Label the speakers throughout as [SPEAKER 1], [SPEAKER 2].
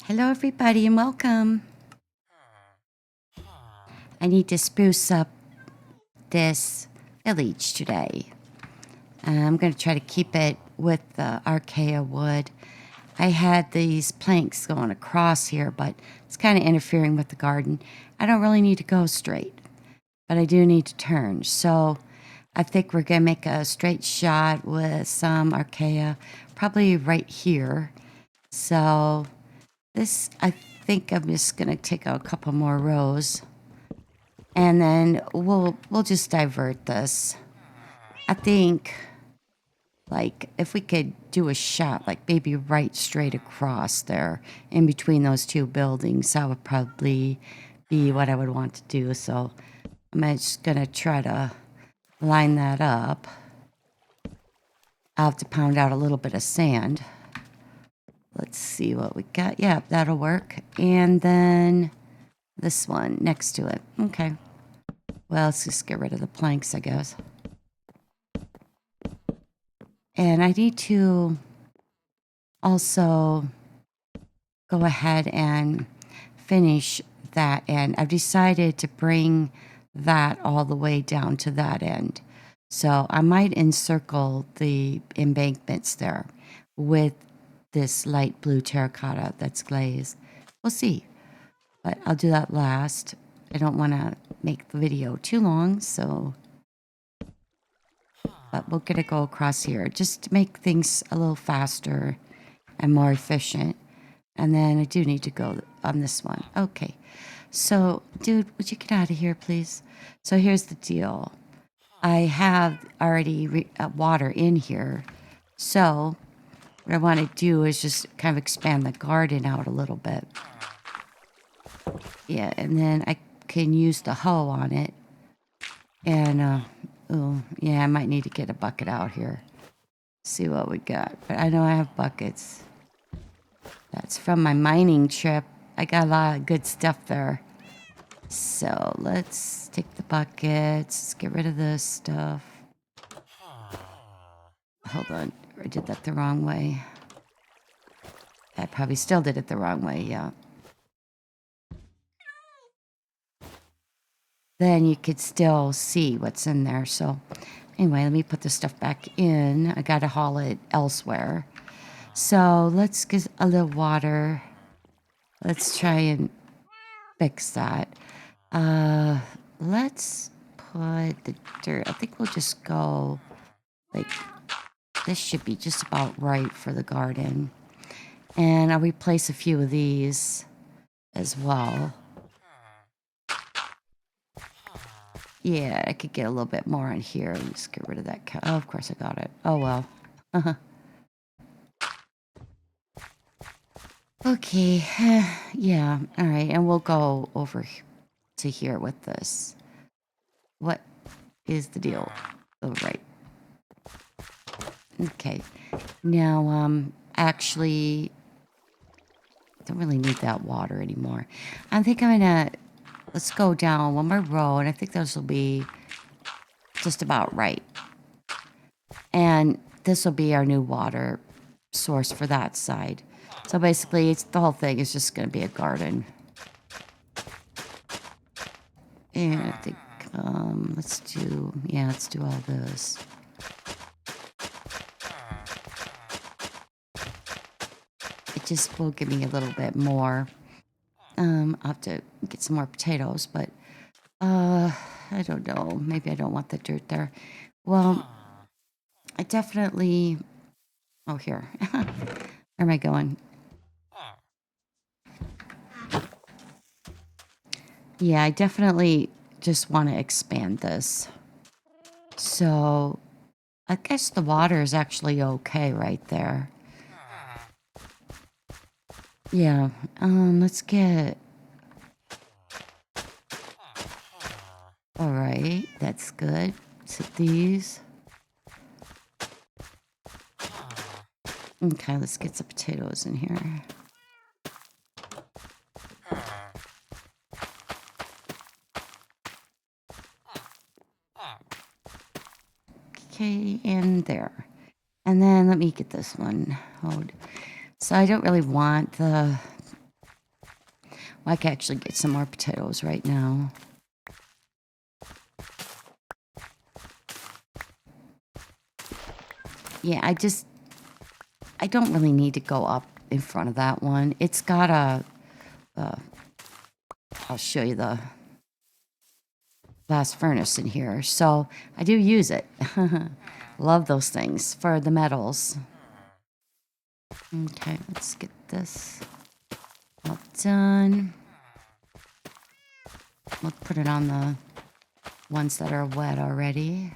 [SPEAKER 1] Hello, everybody, and welcome. I need to spruce up this village today. I'm going to try to keep it with the Arcia wood. I had these planks going across here, but it's kind of interfering with the garden. I don't really need to go straight, but I do need to turn. So I think we're going to make a straight shot with some Arcia, probably right here. So this, I think I'm just going to take out a couple more rows. And then we'll just divert this. I think, like, if we could do a shot, like maybe right straight across there, in between those two buildings, that would probably be what I would want to do. So I'm just gonna try to line that up. I'll have to pound out a little bit of sand. Let's see what we got. Yeah, that'll work. And then this one next to it. Okay. Well, let's just get rid of the planks, I guess. And I need to also go ahead and finish that end. I've decided to bring that all the way down to that end. So I might encircle the embankments there with this light blue terracotta that's glazed. We'll see. But I'll do that last. I don't want to make the video too long, so... But we're going to go across here just to make things a little faster and more efficient. And then I do need to go on this one. Okay. So, dude, would you get out of here, please? So here's the deal. I have already water in here. So what I want to do is just kind of expand the garden out a little bit. Yeah, and then I can use the hoe on it. And, oh, yeah, I might need to get a bucket out here. See what we got. But I know I have buckets. That's from my mining trip. I got a lot of good stuff there. So let's take the buckets. Let's get rid of this stuff. Hold on. I did that the wrong way. I probably still did it the wrong way, yeah. Then you could still see what's in there. So anyway, let me put this stuff back in. I gotta haul it elsewhere. So let's get a little water. Let's try and fix that. Let's put the dirt. I think we'll just go like this should be just about right for the garden. And I'll replace a few of these as well. Yeah, I could get a little bit more on here. Let me just get rid of that cow. Oh, of course I got it. Oh, well. Okay. Yeah, all right. And we'll go over to here with this. What is the deal? Oh, right. Okay. Now, actually, I don't really need that water anymore. I think I'm gonna... Let's go down one more row, and I think those will be just about right. And this will be our new water source for that side. So basically, the whole thing is just going to be a garden. And I think, let's do all this. It just will give me a little bit more. I'll have to get some more potatoes, but I don't know. Maybe I don't want the dirt there. Well, I definitely... Oh, here. Where am I going? Yeah, I definitely just want to expand this. So, I guess the water is actually okay right there. Yeah, let's get... Alright, that's good. Set these. Okay, let's get some potatoes in here. Okay, and there. And then let me get this one. Hold. So I don't really want the Well, I can actually get some more potatoes right now. Yeah, I don't really need to go up in front of that one. It's got I'll show you the blast furnace in here. So I do use it. Love those things for the metals. Okay, let's get this all done. We'll put it on the ones that are wet already.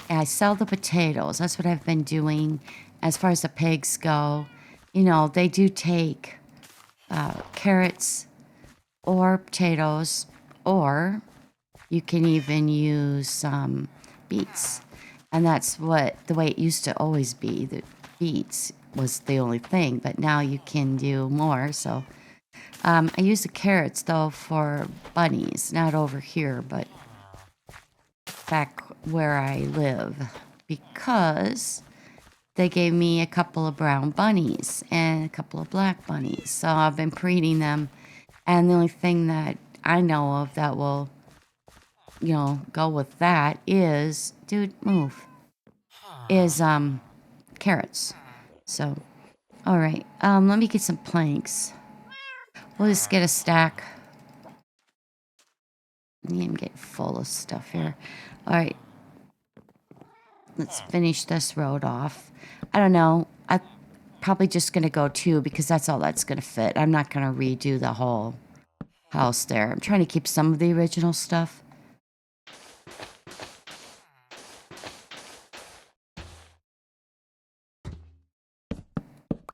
[SPEAKER 1] I sell the potatoes. That's what I've been doing. As far as the pigs go, you know, they do take carrots or potatoes, or you can even use beets. And that's what the way it used to always be. The beets was the only thing, but now you can do more. So I use the carrots though for bunnies, not over here, but back where I live, because they gave me a couple of brown bunnies and a couple of black bunnies. So I've been breeding them. And the only thing that I know of that will, you know, go with that is, dude, move, is carrots. So, all right, let me get some planks. We'll just get a stack. I'm getting full of stuff here. All right, let's finish this road off. I don't know. I'm probably just going to go 2 because that's all that's going to fit. I'm not going to redo the whole house there. I'm trying to keep some of the original stuff.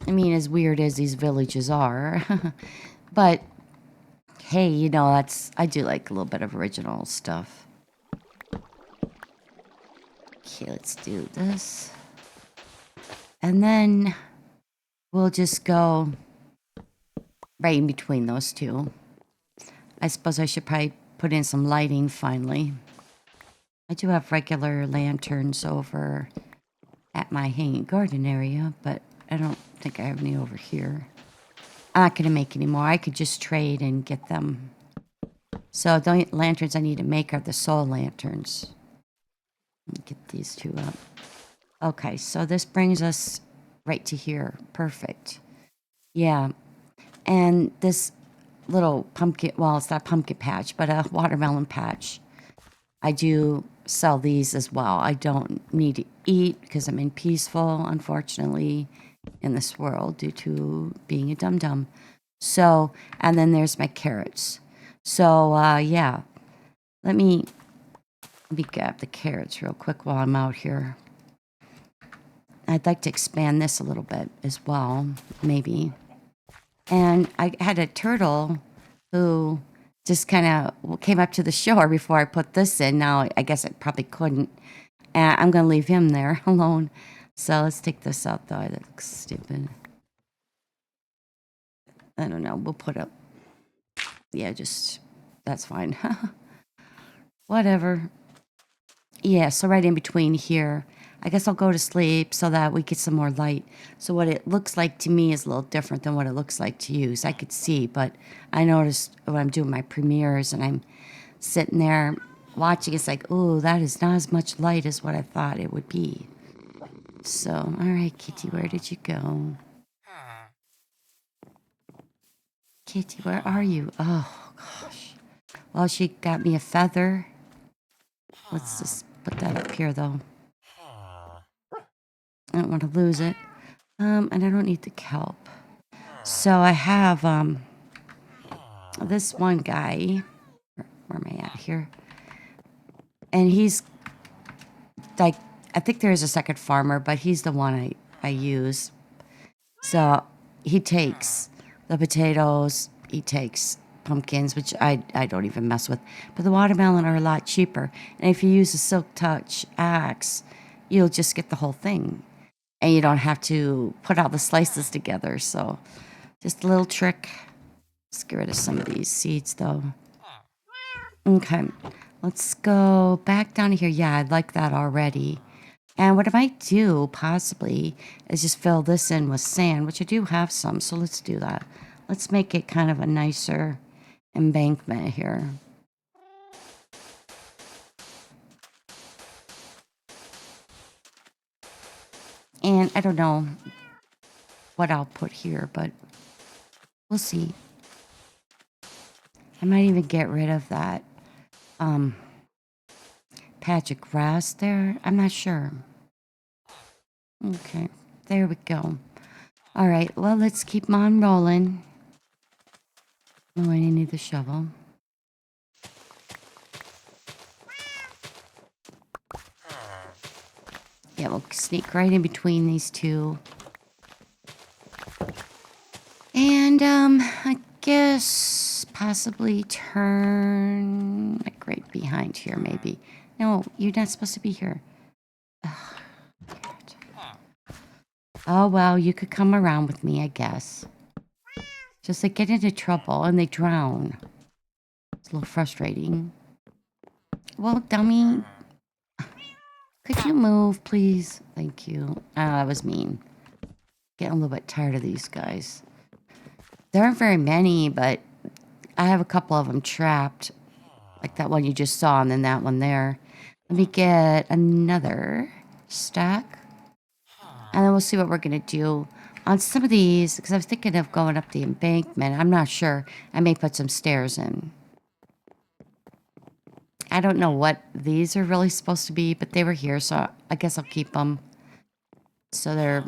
[SPEAKER 1] I mean, as weird as these villages are. But, hey, you know, I do like a little bit of original stuff. Okay, let's do this. And then we'll just go right in between those two. I suppose I should probably put in some lighting finally. I do have regular lanterns over at my hanging garden area, but I don't think I have any over here. I'm not going to make any more. I could just trade and get them. So the only lanterns I need to make are the soul lanterns. Let me get these 2 up. Okay, so this brings us right to here. Perfect. Yeah. And this little pumpkin, well, it's not a pumpkin patch, but a watermelon patch. I do sell these as well. I don't need to eat because I'm in peaceful, unfortunately, in this world due to being a dum-dum. So, and then there's my carrots. So, yeah, let me grab the carrots real quick while I'm out here. I'd like to expand this a little bit as well, maybe. And I had a turtle who just kind of came up to the shore before I put this in. Now, I guess I probably couldn't. And I'm going to leave him there alone. So let's take this out, though. That looks stupid. I don't know. We'll put up. Yeah, just, that's fine. Whatever. Yeah, so right in between here. I guess I'll go to sleep so that we get some more light. So what it looks like to me is a little different than what it looks like to you. So I could see, but I noticed when I'm doing my premieres and I'm sitting there watching, it's like, oh, that is not as much light as what I thought it would be. So, all right, Kitty, where did you go? Kitty, where are you? Oh, gosh. Well, she got me a feather. Let's just put that up here, though. I don't want to lose it. And I don't need the kelp. So I have this one guy. Where am I at here? And he's like, I think there is a second farmer, but he's the one I use. So he takes the potatoes, he takes pumpkins, which I don't even mess with. But the watermelon are a lot cheaper. And if you use a Silk Touch axe, you'll just get the whole thing. And you don't have to put all the slices together. So just a little trick. Let's get rid of some of these seeds, though. Okay, let's go back down here. Yeah, I like that already. And what I might do, possibly, is just fill this in with sand, which I do have some, so let's do that. Let's make it kind of a nicer embankment here. And I don't know what I'll put here, but we'll see. I might even get rid of that patch of grass there. I'm not sure. Okay, there we go. All right, well, let's keep on rolling. Oh, I need the shovel. Yeah, we'll sneak right in between these two. And, I guess possibly turn like right behind here, maybe. No, you're not supposed to be here. Ugh, oh, well, you could come around with me, I guess. Just they get into trouble and they drown. It's a little frustrating. Well, dummy, could you move, please? Thank you. That was mean. Getting a little bit tired of these guys. There aren't very many, but I have a couple of them trapped. Like that one you just saw, and then that one there. Let me get another stack. And then we'll see what we're going to do on some of these, because I was thinking of going up the embankment. I'm not sure. I may put some stairs in. I don't know what these are really supposed to be, but they were here, so I guess I'll keep them. So they're,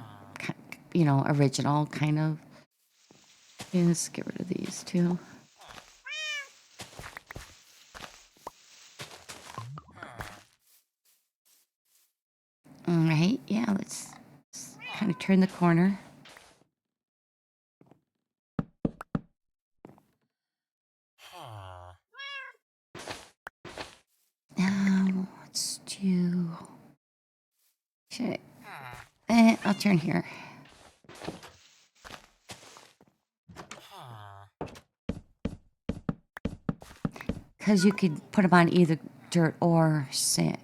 [SPEAKER 1] you know, original, kind of. Yeah, let's get rid of these too. All right, yeah, let's kind of turn the corner. Now, let's do... Okay. I'll turn here. Because you could put them on either dirt or sand.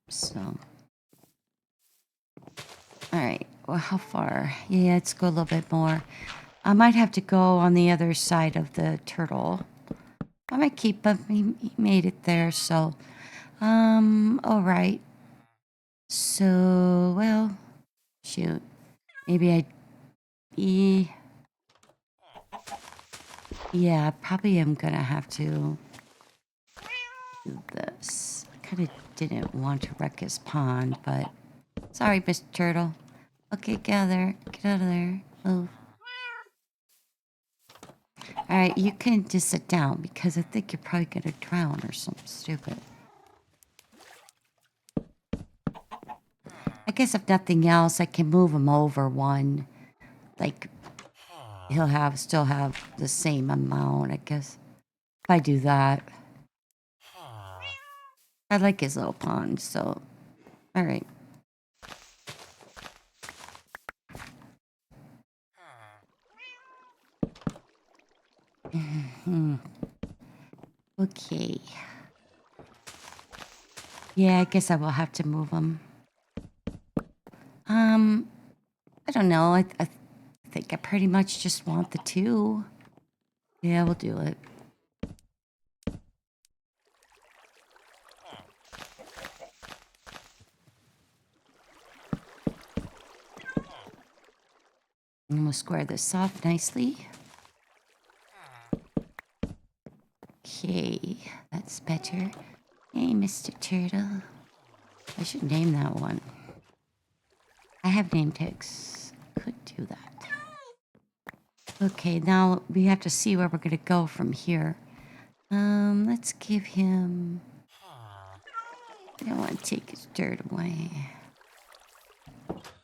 [SPEAKER 1] So... Alright, well, how far? Yeah, let's go a little bit more. I might have to go on the other side of the turtle. I might keep him. He made it there, so... alright. So, well... Shoot. Maybe I... Yeah, I probably am gonna have to... do this. I kind of didn't want to wreck his pond, but... Sorry, Mr. Turtle. Okay, get out of there. Move. Alright, you can just sit down because I think you're probably gonna drown or something stupid. I guess if nothing else, I can move him over one. Like, he'll still have the same amount, I guess. If I do that. I like his little pond, so... Alright. Okay. Yeah, I guess I will have to move him. I don't know. I think I pretty much just want the two. Yeah, we'll do it. And we'll square this off nicely. Okay, that's better. Hey, Mr. Turtle. I should name that one. I have name tags. Could do that. Okay, now we have to see where we're going to go from here. Let's give him... I don't want to take his dirt away.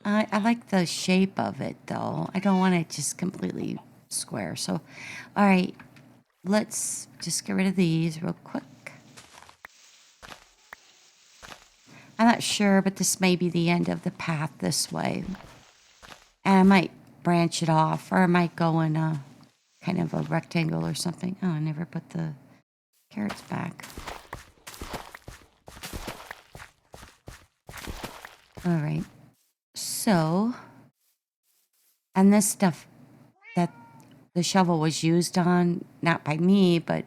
[SPEAKER 1] I like the shape of it, though. I don't want it just completely square. So, all right, let's just get rid of these real quick. I'm not sure, but this may be the end of the path this way. And I might branch it off, or I might go in a kind of a rectangle or something. Oh, I never put the carrots back. All right. So, and this stuff that the shovel was used on, not by me, but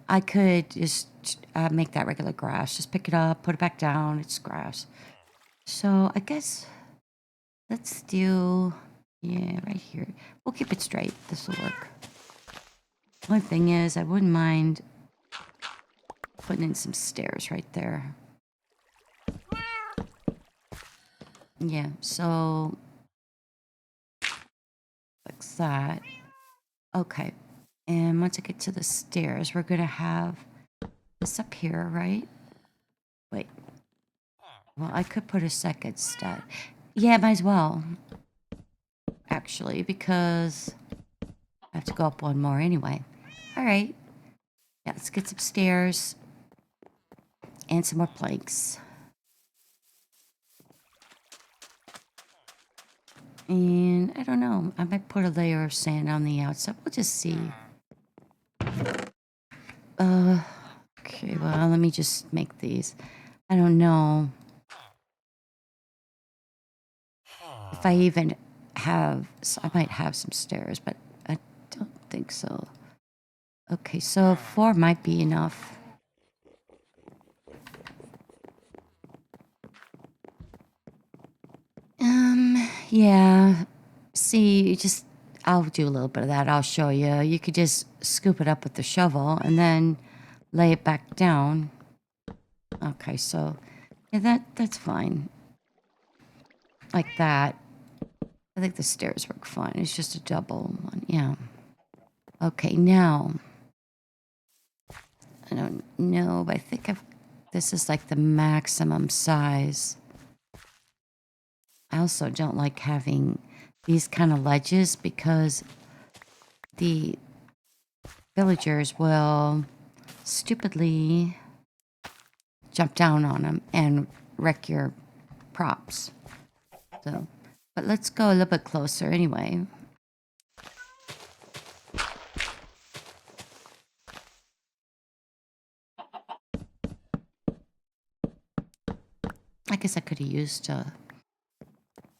[SPEAKER 1] I could just make that regular grass. Just pick it up, put it back down. It's grass. So I guess let's do, yeah, right here. We'll keep it straight. This will work. One thing is, I wouldn't mind putting in some stairs right there. Yeah, so fix that. Okay. And once I get to the stairs, we're going to have this up here, right? Wait. Well, I could put a second step. Yeah, might as well. Actually, because I have to go up one more anyway. All right. Yeah, let's get some stairs and some more planks. And I don't know. I might put a layer of sand on the outside. We'll just see. Okay, well, let me just make these. I don't know if I even have, so I might have some stairs, but I don't think so. Okay, so 4 might be enough. Yeah. See, I'll do a little bit of that. I'll show you. You could just scoop it up with the shovel and then lay it back down. Okay, so yeah, that's fine. Like that. I think the stairs work fine. It's just a double one. Yeah. Okay, now I don't know, but I think this is like the maximum size. I also don't like having these kind of ledges because the villagers will stupidly jump down on them and wreck your props. So, but let's go a little bit closer anyway. I guess I could have used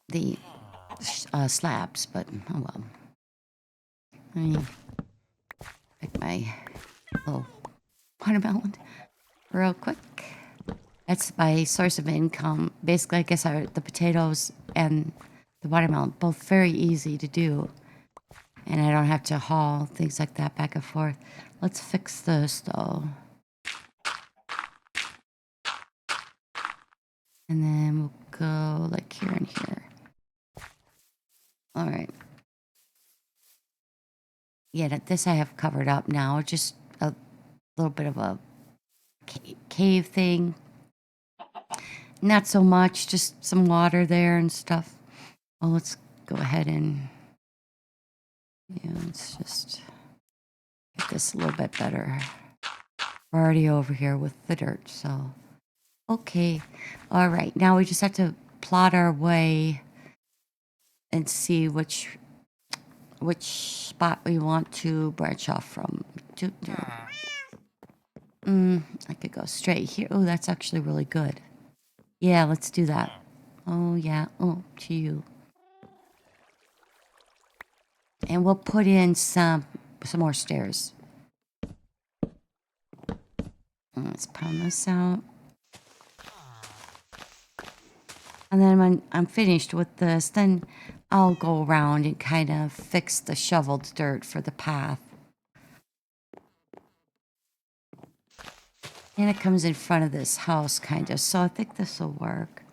[SPEAKER 1] the slabs, but oh well. Let me pick my little watermelon real quick. That's my source of income. Basically, I guess the potatoes and the watermelon, both very easy to do. And I don't have to haul things like that back and forth. Let's fix this though. And then we'll go like here and here. All right. Yeah, this I have covered up now. Just a little bit of a cave thing. Not so much, just some water there and stuff. Well, let's go ahead and, yeah, let's just get this a little bit better. We're already over here with the dirt, so. Okay. All right. Now we just have to plot our way and see which spot we want to branch off from. I could go straight here. Oh, that's actually really good. Yeah, let's do that. Oh, yeah. Oh, to you. And we'll put in some more stairs. Let's pound this out. And then when I'm finished with this, then I'll go around and kind of fix the shoveled dirt for the path. And it comes in front of this house, kind of. So I think this will work.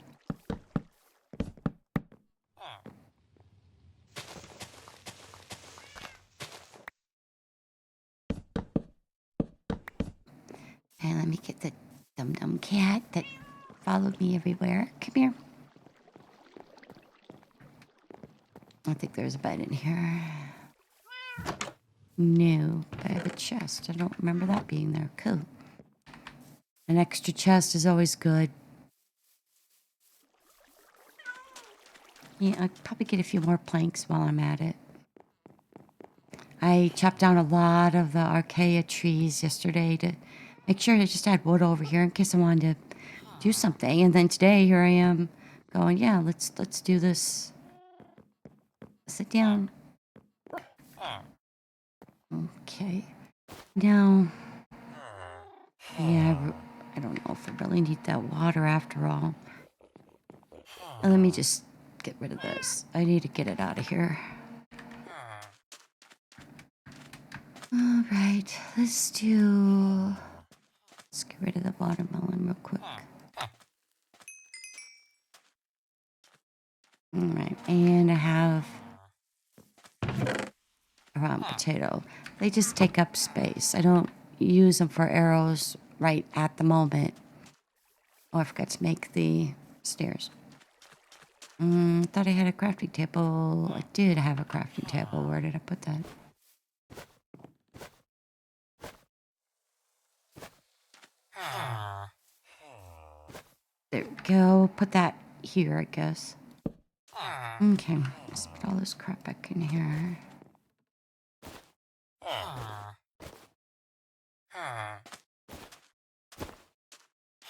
[SPEAKER 1] And let me get the dum-dum cat that followed me everywhere. Come here. I think there's a bed in here. No, but I have a chest. I don't remember that being there. Cool. An extra chest is always good. Yeah, I'll probably get a few more planks while I'm at it. I chopped down a lot of the Arcia trees yesterday to make sure I just had wood over here in case I wanted to do something. And then today, here I am going, yeah, let's do this. Sit down. Okay. Now, yeah, I don't know if I really need that water after all. Let me just get rid of this. I need to get it out of here. All right, let's get rid of the watermelon real quick. All right, and I have a round potato. They just take up space. I don't use them for arrows right at the moment. Oh, I forgot to make the stairs. Thought I had a crafting table. I did have a crafting table. Where did I put that? There we go. Put that here, I guess. Okay, let's put all this crap back in here.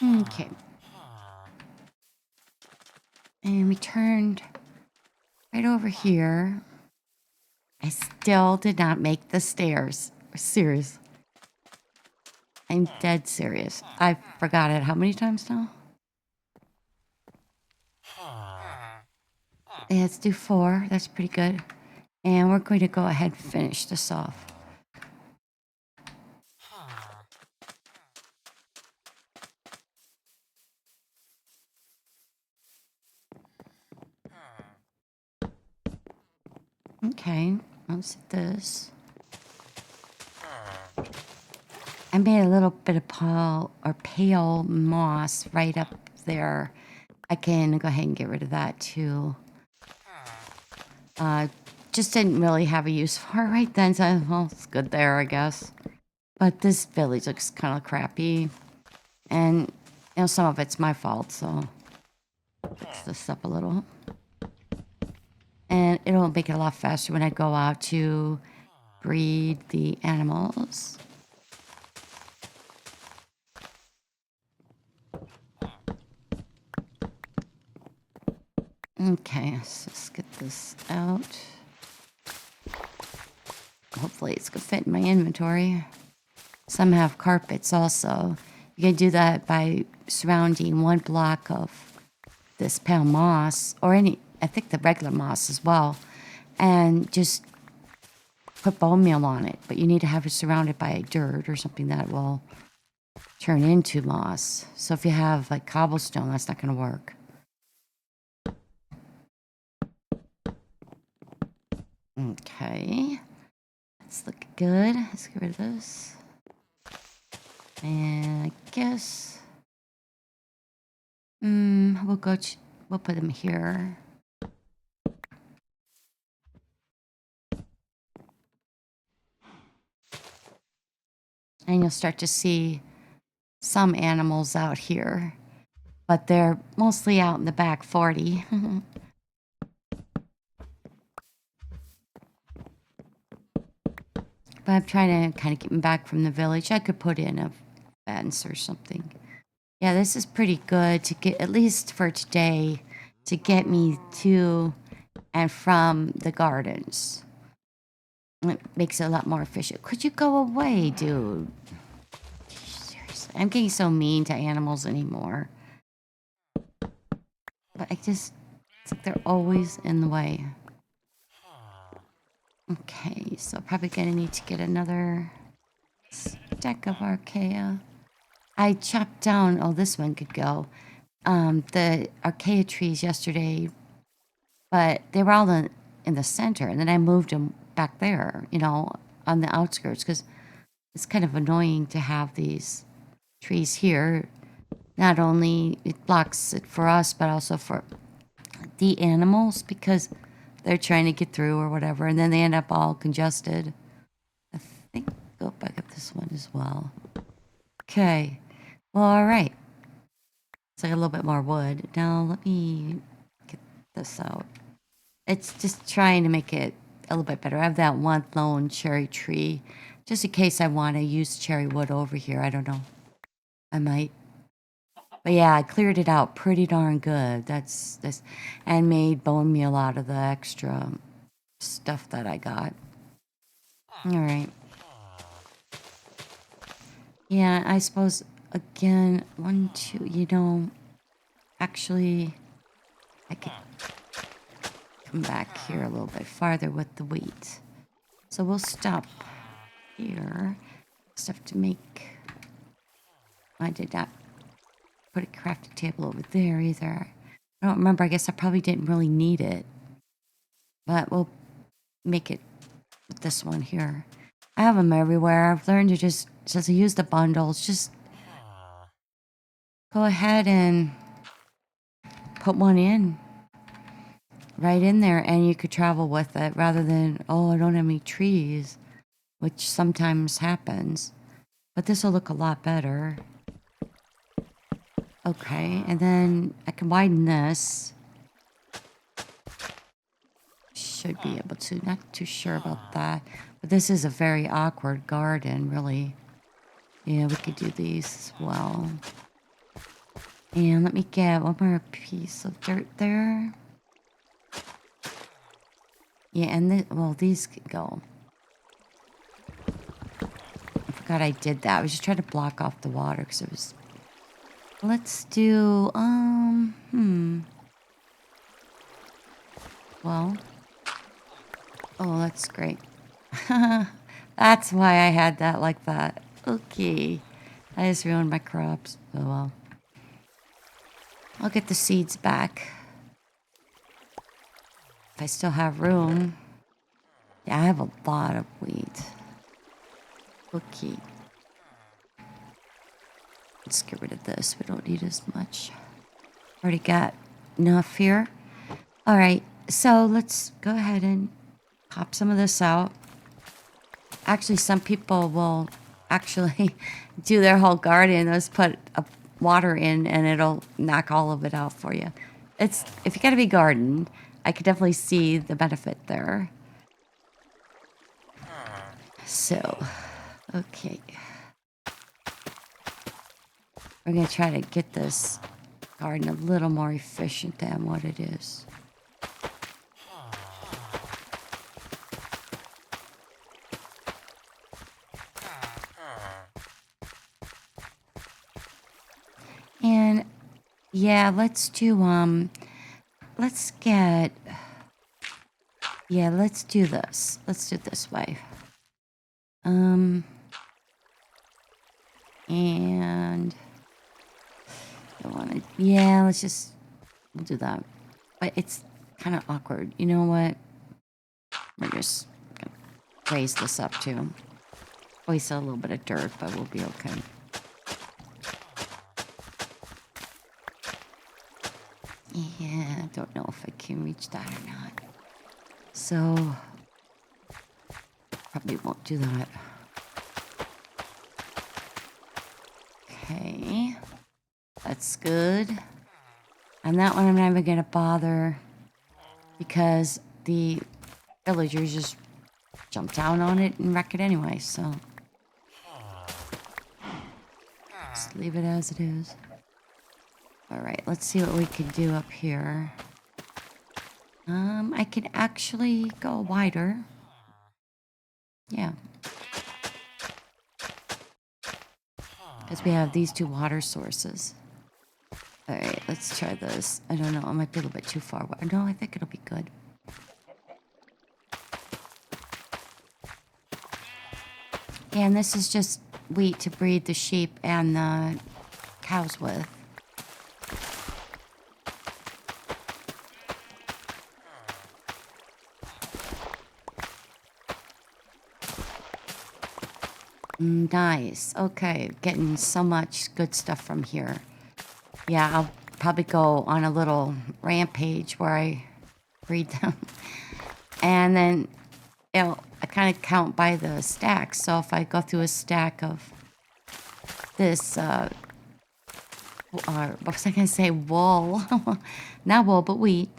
[SPEAKER 1] Okay. And we turned right over here. I still did not make the stairs. Serious. I'm dead serious. I forgot it how many times now? Yeah, let's do 4. That's pretty good. And we're going to go ahead and finish this off. Okay, let's hit this. I made a little bit of pale moss right up there. I can go ahead and get rid of that too. Just didn't really have a use for it right then, so well, it's good there, I guess. But this village looks kind of crappy, and you know some of it's my fault, so fix this up a little. And it'll make it a lot faster when I go out to breed the animals. Okay, let's just get this out. Hopefully it's gonna fit in my inventory. Some have carpets also. You can do that by surrounding 1 block of this pale moss, or I think the regular moss as well, and just put bone meal on it. But you need to have it surrounded by dirt or something that will turn into moss. So if you have like cobblestone, that's not gonna work. Okay. That's looking good. Let's get rid of this. And I guess we'll put them here. And you'll start to see some animals out here, but they're mostly out in the back 40. But I'm trying to kind of get them back from the village. I could put in a fence or something. Yeah, this is pretty good to get, at least for today, to get me to and from the gardens. It makes it a lot more efficient. Could you go away, dude? Seriously, I'm getting so mean to animals anymore. But it's like they're always in the way. Okay, so probably gonna need to get another stack of Arcia. I chopped down, oh, this one could go. The Arcia trees yesterday, but they were all in the center, and then I moved them back there, you know, on the outskirts, because it's kind of annoying to have these trees here. Not only it blocks it for us, but also for the animals, because they're trying to get through or whatever, and then they end up all congested. I think go back up this one as well. Okay. Well, all right. It's like a little bit more wood. Now let me get this out. It's just trying to make it a little bit better. I have that one lone cherry tree, just in case I want to use cherry wood over here. I don't know. I might. But yeah, I cleared it out pretty darn good. That's this, and made bone meal out of the extra stuff that I got. All right. Yeah, I suppose again, 1, 2. Actually, I could come back here a little bit farther with the wheat. So we'll stop here. Stuff to make. I did not put a crafting table over there either. I don't remember. I guess I probably didn't really need it. But we'll make it with this one here. I have them everywhere. I've learned to just, since I use the bundles, just go ahead and put one in. Right in there, and you could travel with it rather than, oh, I don't have any trees, which sometimes happens. But this will look a lot better. Okay, and then I can widen this. Should be able to. Not too sure about that. But this is a very awkward garden, really. Yeah, we could do these as well. And let me get one more piece of dirt there. Yeah, and well, these could go. I forgot I did that. I was just trying to block off the water because it was... Let's do, well. Oh, that's great. That's why I had that like that. Okay. I just ruined my crops. Oh, well. I'll get the seeds back. If I still have room. Yeah, I have a lot of wheat. Okay. Let's get rid of this. We don't need as much. Already got enough here. All right. So let's go ahead and pop some of this out. Actually, some people will actually do their whole garden. Let's put water in and it'll knock all of it out for you. It's, if you got to be garden, I could definitely see the benefit there. So, okay. We're going to try to get this garden a little more efficient than what it is. And yeah, let's do let's get, yeah, let's do this. Let's do it this way. And I want to, yeah, we'll do that. But it's kind of awkward. You know what? We're just gonna raise this up too. Waste a little bit of dirt, but we'll be okay. Yeah, I don't know if I can reach that or not. So, probably won't do that. Okay. That's good. And that one I'm never going to bother because the villagers just jump down on it and wreck it anyway, so. Just leave it as it is. Alright, let's see what we can do up here. I can actually go wider. Yeah. Because we have these two water sources. Alright, let's try this. I don't know, it might be a little bit too far. No, I think it'll be good. And this is just wheat to breed the sheep and the cows with. Nice. Okay, getting so much good stuff from here. Yeah, I'll probably go on a little rampage where I breed them. And then, I kind of count by the stacks. So if I go through a stack of this, what was I going to say? Wool. Not wool, but wheat.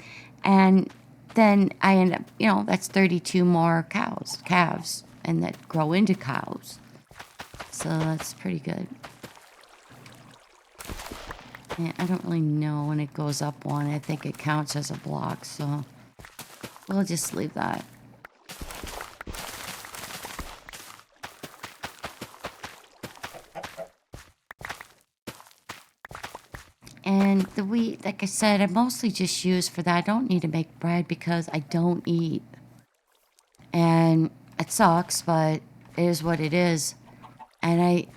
[SPEAKER 1] And then I end up, that's 32 more calves, and that grow into cows. So that's pretty good. And I don't really know when it goes up one. I think it counts as a block, so we'll just leave that. And the wheat, like I said, I mostly just use for that. I don't need to make bread because I don't eat. And it sucks, but it is what it is. And I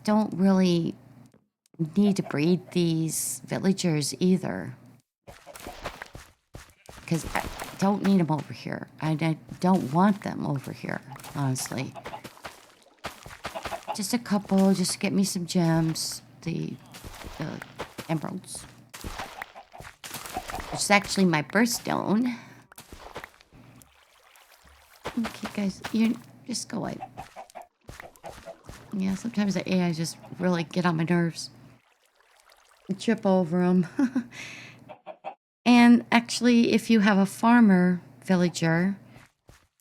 [SPEAKER 1] don't really need to breed these villagers either. Because I don't need them over here. I don't want them over here, honestly. Just a couple, just to get me some gems. The emeralds. Which is actually my birthstone. Okay, guys, you just go away. Yeah, sometimes the AI just really get on my nerves. I trip over them. And actually, if you have a farmer villager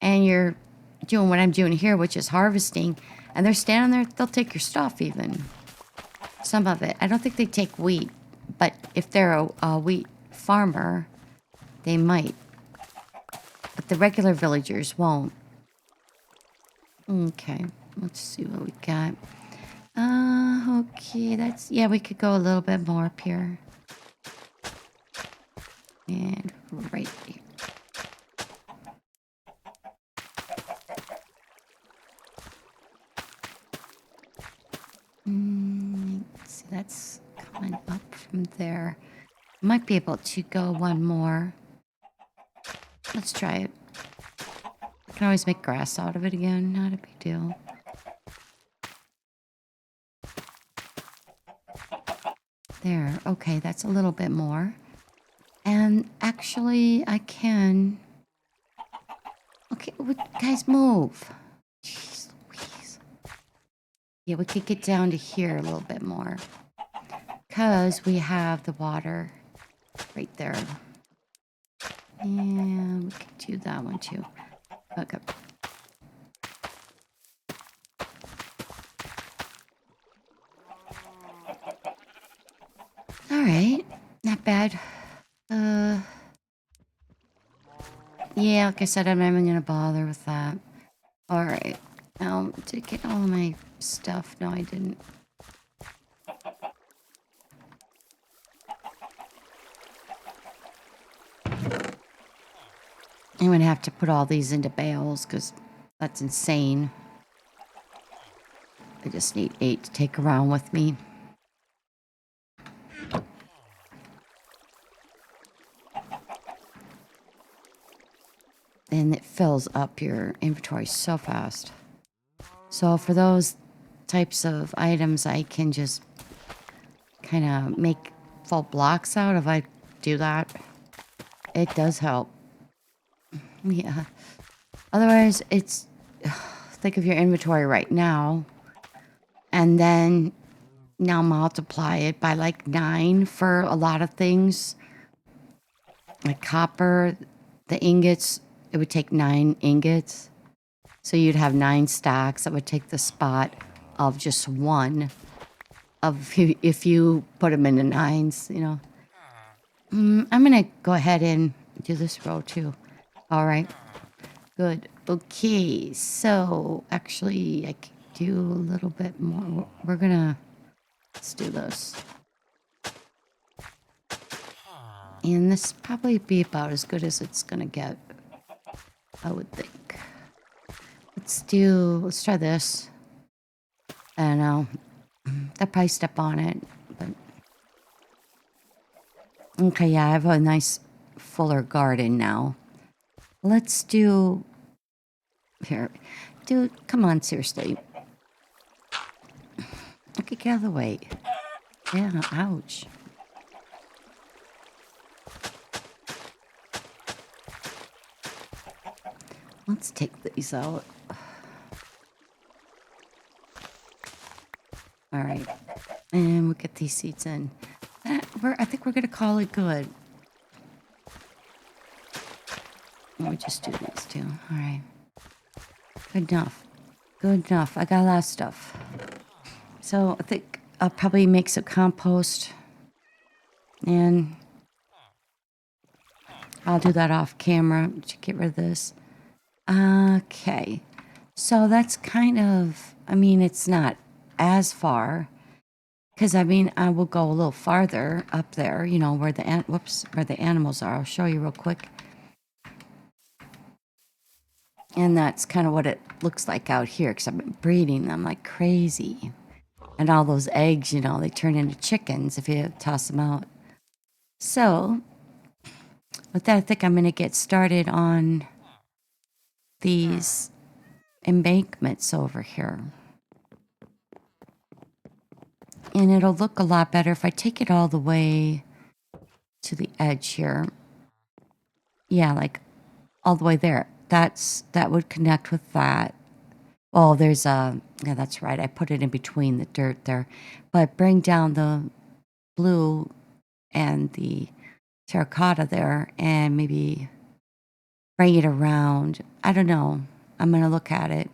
[SPEAKER 1] and you're doing what I'm doing here, which is harvesting, and they're standing there, they'll take your stuff even. Some of it. I don't think they take wheat, but if they're a wheat farmer, they might. But the regular villagers won't. Okay, let's see what we got. Okay, that's, yeah, we could go a little bit more up here. And right here. Let's see, that's coming up from there. Might be able to go one more. Let's try it. I can always make grass out of it again. Not a big deal. There. Okay, that's a little bit more. And actually, I can... Okay, guys, move. Jeez Louise. Yeah, we could get down to here a little bit more. Because we have the water right there. And we could do that one too. Okay. Alright, not bad. Yeah, like I said, I'm not even gonna bother with that. Alright. Did I get all of my stuff? No, I didn't. I'm gonna have to put all these into bales, because that's insane. I just need 8 to take around with me. And it fills up your inventory so fast. So for those types of items, I can just kind of make full blocks out if I do that. It does help. Yeah. Otherwise, it's... Think of your inventory right now. And then now multiply it by like 9 for a lot of things. Like copper, the ingots, it would take 9 ingots. So you'd have 9 stacks that would take the spot of just one. If you put them into 9s, you know. I'm going to go ahead and do this row too. All right. Good. Okay. So actually, I can do a little bit more. We're going to... Let's do this. And this probably be about as good as it's going to get, I would think. Let's try this. I don't know. I'll probably step on it, but... Okay, yeah, I have a nice fuller garden now. Let's do... Here. Dude, come on, seriously. Okay, get out of the way. Yeah, ouch. Let's take these out. All right. And we'll get these seeds in. I think we're going to call it good. Let me just do these two. All right. Good enough. Good enough. I got a lot of stuff. So I think I'll probably make some compost And I'll do that off camera to get rid of this. Okay. So that's kind of, I mean, it's not as far. Because, I mean, I will go a little farther up there, you know, where the, where the animals are. I'll show you real quick. And that's kind of what it looks like out here, because I've been breeding them like crazy. And all those eggs, you know, they turn into chickens if you toss them out. So, with that, I think I'm going to get started on these embankments over here. And it'll look a lot better if I take it all the way to the edge here. Yeah, like all the way there. That would connect with that. Oh, there's a, yeah, that's right. I put it in between the dirt there. But bring down the blue and the terracotta there and maybe bring it around. I don't know. I'm going to look at it.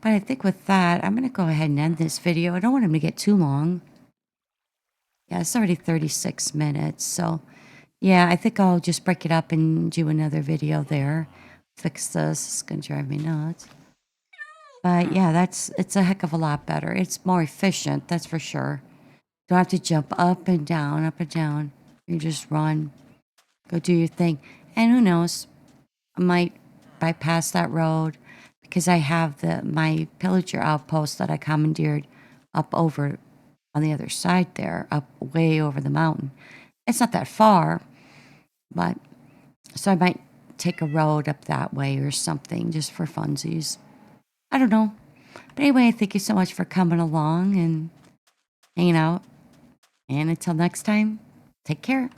[SPEAKER 1] But I think with that, I'm going to go ahead and end this video. I don't want him to get too long. Yeah, it's already 36 minutes. So, yeah, I think I'll just break it up and do another video there. Fix this. It's going to drive me nuts. But, yeah, it's a heck of a lot better. It's more efficient, that's for sure. Don't have to jump up and down, up and down. You just run. Go do your thing. And who knows? I might bypass that road because I have my pillager outpost that I commandeered up over on the other side there, up way over the mountain. It's not that far, but so I might take a road up that way or something just for funsies. I don't know. But anyway, thank you so much for coming along and hanging out. And until next time, take care.